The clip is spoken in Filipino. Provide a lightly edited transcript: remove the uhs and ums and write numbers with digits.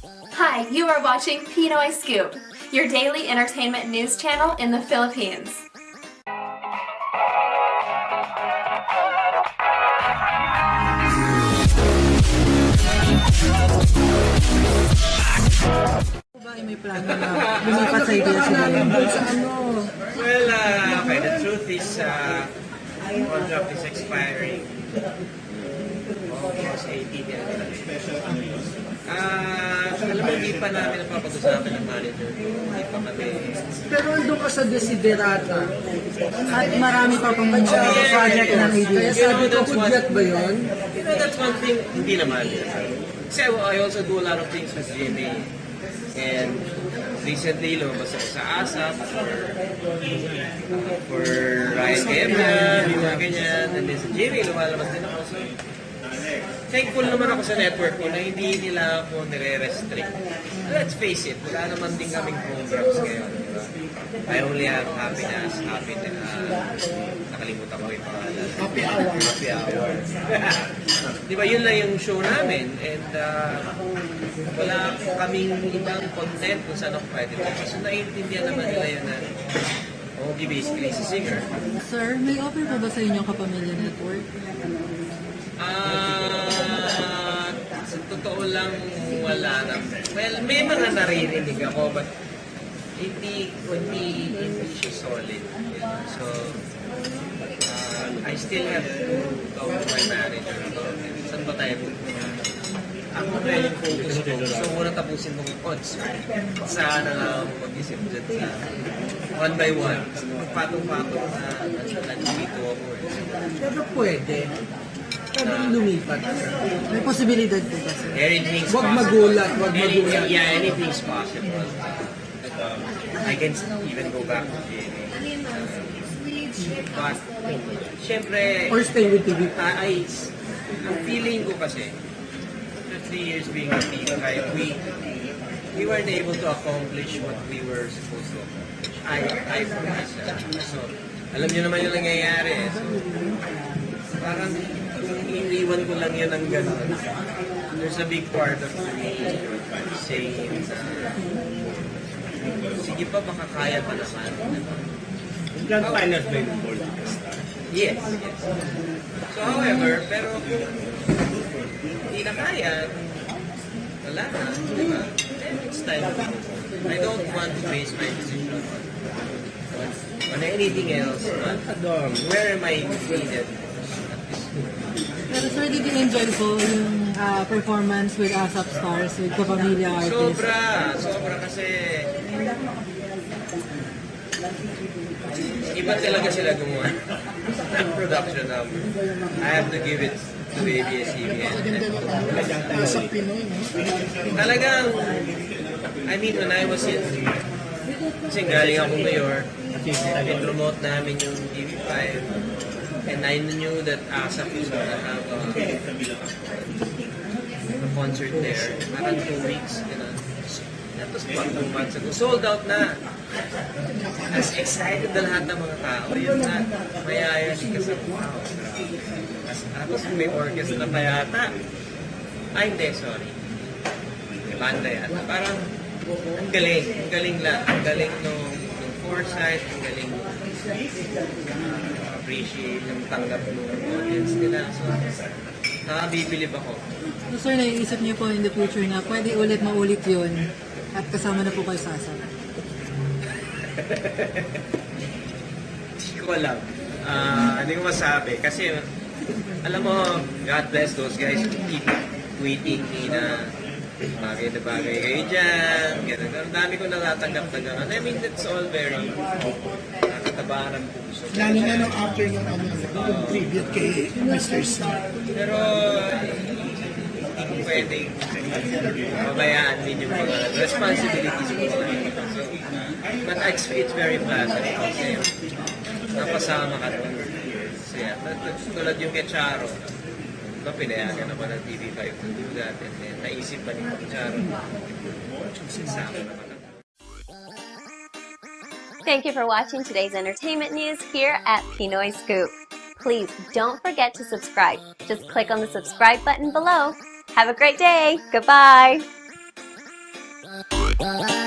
Hi, you are watching Pinoy Scoop, your daily entertainment news channel in the Philippines. May plano na lumipat sa ABS-CBN. Well, okay, the truth is, contract is expiring. Almost 18 years. Alam mo, hindi pa namin napapag-usapan ng manager ko. Hindi pa kami. Pero andun ka sa desiderata at marami pa pang project ng ABS. Sabi ko, kudyat ba yun? You know, that's one thing, hindi naman. Kasi I also do a lot of things with GMA. And recently, lumabas ako sa ASAP for Ryan Gabriel, yung mga ganyan. And then sa GMA, lumalabas din ako. So, thankful naman ako sa network ko na hindi nila ako nire-restrict. Let's face it, wala naman din kaming programs ngayon. Diba? I only have happiness, nakalimutan ko yung pangalan. Happy Hour. Happy Hour. Diba, yun lang yung show namin. And wala kaming ibang content kung saan ako pwede. So naiintindihan naman nila yun na Ogie basically is a singer. Sir, may offer pa ba sa inyong Kapamilya Network? Sa totoo lang, wala na. Well, may mga naririnig ako, but hindi siya solid. So, I still have to talk to my manager about it. Saan ba tayo pupunta? Ako na yung focus ko. So, muna tapusin mong odds. Sana lang ako mag-isip dyan sa one by one. Patong-patong na nandito ako. Pero pwede. Pwede lumipat. May posibilidad po kasi. Anything's Huwag possible. magulat, huwag magulat. Yeah, anything's possible. I can even go back to GMA. But, syempre, Or stay with TV. ang feeling ko kasi, after 3 years being a TV5, we weren't able to accomplish what we were supposed to accomplish. I for myself. So, alam niyo naman yung nangyayari. So, parang kung iniwan ko lang yun ng gano'n, there's a big part of me saying sige pa, baka kaya pa naman. Grand finals ba yung board? Yes. So, however, pero kung hindi na kaya, wala na, di ba? It's time to move on. I don't want to base my decision on anything else, but where am I needed? Pero sir, did you enjoy po yung performance with ASAP Stars, with Kapamilya Artists? Sobra kasi iba talaga sila gumawa ng production number. I have to give it to ABS-CBN. Talagang, I mean, when I was in, kasi galing ako New York, promote namin yung TV5, and I knew that ASAP was gonna have a concert there. Parang 2 weeks, gano'n. Tapos 2 months ago, sold out na. As excited na lahat ng mga tao. Yun na, mayaya siya kasi, wow. Tapos may orchestra pa yata. Ay, hindi, sorry. May banda yata. Parang, ang galing lang. Ang galing nung foresight, ang galing appreciate yung tanggap ng audience nila. So, nakabibilib ako. So sir, naiisip niyo po in the future na pwede ulit maulit yun at kasama na po kayo sa ASAP? Hindi ko alam. Hindi ko masabi. Kasi, alam mo, God bless those guys who keep tweeting me na bagay na bagay kayo dyan. Ganun. Ang dami ko natatanggap na gano'n. I mean, that's all very nakatabahan ng puso. Lalo na nung after yung tribute kay Mr. Star. Pero, hindi ko pwedeng pabayaan din yung mga responsibilities ko. So, but it's very pleasant kasi napasama ka doon. So yeah, tulad yung kay Charo, pinayagan naman ng TV5 to do that, and then naisip pa ni Charo, sasama naman ako. Thank you for watching today's entertainment news here at Pinoy Scoop. Please don't forget to subscribe. Just click on the subscribe button below. Have a great day. Goodbye. Bye.